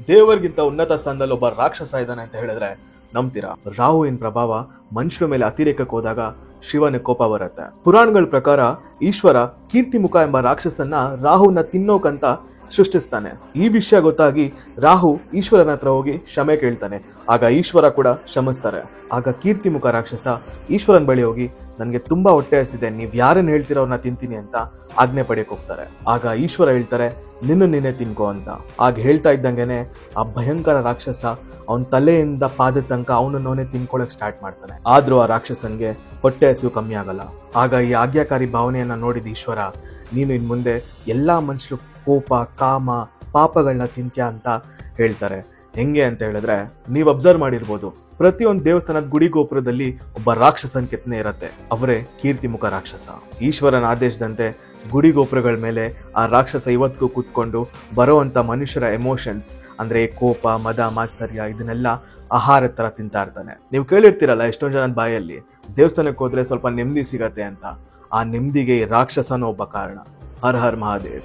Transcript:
ದೇವರಿಗಿಂತ ಉನ್ನತ ಸ್ಥಾನದಲ್ಲಿ ಒಬ್ಬ ರಾಕ್ಷಸ ಇದ್ದಾನೆ ಅಂತ ಹೇಳಿದ್ರೆ ನಂಬ್ತೀರಾ? ರಾಹುವಿನ ಪ್ರಭಾವ ಮನುಷ್ಯರ ಮೇಲೆ ಅತಿರೇಕಕ್ಕೆ ಹೋದಾಗ ಶಿವನ ಕೋಪ ಬರುತ್ತೆ. ಪುರಾಣಗಳ ಪ್ರಕಾರ ಈಶ್ವರ ಕೀರ್ತಿಮುಖ ಎಂಬ ರಾಕ್ಷಸನ್ನ ರಾಹುನ ತಿನ್ನೋಕಂತ ಸೃಷ್ಟಿಸ್ತಾನೆ. ಈ ವಿಷಯ ಗೊತ್ತಾಗಿ ರಾಹು ಈಶ್ವರನ ಹತ್ರ ಹೋಗಿ ಕ್ಷಮೆ ಕೇಳ್ತಾನೆ. ಆಗ ಈಶ್ವರ ಕೂಡ ಕ್ಷಮಿಸ್ತಾರೆ. ಆಗ ಕೀರ್ತಿಮುಖ ರಾಕ್ಷಸ ಈಶ್ವರನ ಬಳಿ ಹೋಗಿ ನನಗೆ ತುಂಬಾ ಹೊಟ್ಟೆ ಹಸ್ತಿದೆ, ನೀವ್ ಯಾರನ್ನ ಹೇಳ್ತೀರ ಅವ್ರನ್ನ ತಿಂತೀನಿ ಅಂತ ಆಜ್ಞೆ ಪಡೆಯಕ್ ಹೋಗ್ತಾರೆ. ಆಗ ಈಶ್ವರ ಹೇಳ್ತಾರೆ ನಿನ್ನೆ ತಿನ್ಕೋ ಅಂತ. ಆಗ ಹೇಳ್ತಾ ಇದ್ದಂಗೆನೆ ಆ ಭಯಂಕರ ರಾಕ್ಷಸ ಅವನ ತಲೆಯಿಂದ ಪಾದ ತನಕ ಅವನನ್ನೇ ತಿನ್ಕೊಳಕ್ ಸ್ಟಾರ್ಟ್ ಮಾಡ್ತಾನೆ. ಆದ್ರೂ ಆ ರಾಕ್ಷಸನ್ಗೆ ಹೊಟ್ಟೆ ಹಸಿವು ಕಮ್ಮಿ ಆಗಲ್ಲ. ಆಗ ಈ ಆಜ್ಞಾಕಾರಿ ಭಾವನೆಯನ್ನ ನೋಡಿದ ಈಶ್ವರ, ನೀನು ಇನ್ ಮುಂದೆ ಎಲ್ಲಾ ಮನುಷ್ಯರು ಕೋಪ, ಕಾಮ, ಪಾಪಗಳನ್ನ ತಿಂತ್ಯಾ ಅಂತ ಹೇಳ್ತಾರೆ. ಹೆಂಗೆ ಅಂತ ಹೇಳಿದ್ರೆ, ನೀವ್ ಅಬ್ಸರ್ವ್ ಮಾಡಿರ್ಬೋದು, ಪ್ರತಿಯೊಂದು ದೇವಸ್ಥಾನದ ಗುಡಿ ಗೋಪುರದಲ್ಲಿ ಒಬ್ಬ ರಾಕ್ಷಸನ ಕೆತ್ತನೆ ಇರತ್ತೆ. ಅವರೇ ಕೀರ್ತಿಮುಖ ರಾಕ್ಷಸ. ಈಶ್ವರನ ಆದೇಶದಂತೆ ಗುಡಿ ಗೋಪುರಗಳ ಮೇಲೆ ಆ ರಾಕ್ಷಸ ಇವತ್ತಿಗೂ ಕೂತ್ಕೊಂಡು ಬರೋವಂಥ ಮನುಷ್ಯರ ಎಮೋಷನ್ಸ್ ಅಂದ್ರೆ ಕೋಪ, ಮದ, ಮಾತ್ಸರ್ಯ ಇದನ್ನೆಲ್ಲ ಆಹಾರ ತರ ತಿಂತಾ ಇರ್ತಾನೆ. ನೀವು ಕೇಳಿರ್ತೀರಲ್ಲ ಎಷ್ಟೊಂದು ಜನದ ಬಾಯಲ್ಲಿ, ದೇವಸ್ಥಾನಕ್ಕೆ ಹೋದ್ರೆ ಸ್ವಲ್ಪ ನೆಮ್ಮದಿ ಸಿಗತ್ತೆ ಅಂತ. ಆ ನೆಮ್ಮದಿಗೆ ರಾಕ್ಷಸನೂ ಒಬ್ಬ ಕಾರಣ. ಹರ್ ಹರ್ ಮಹಾದೇವ್.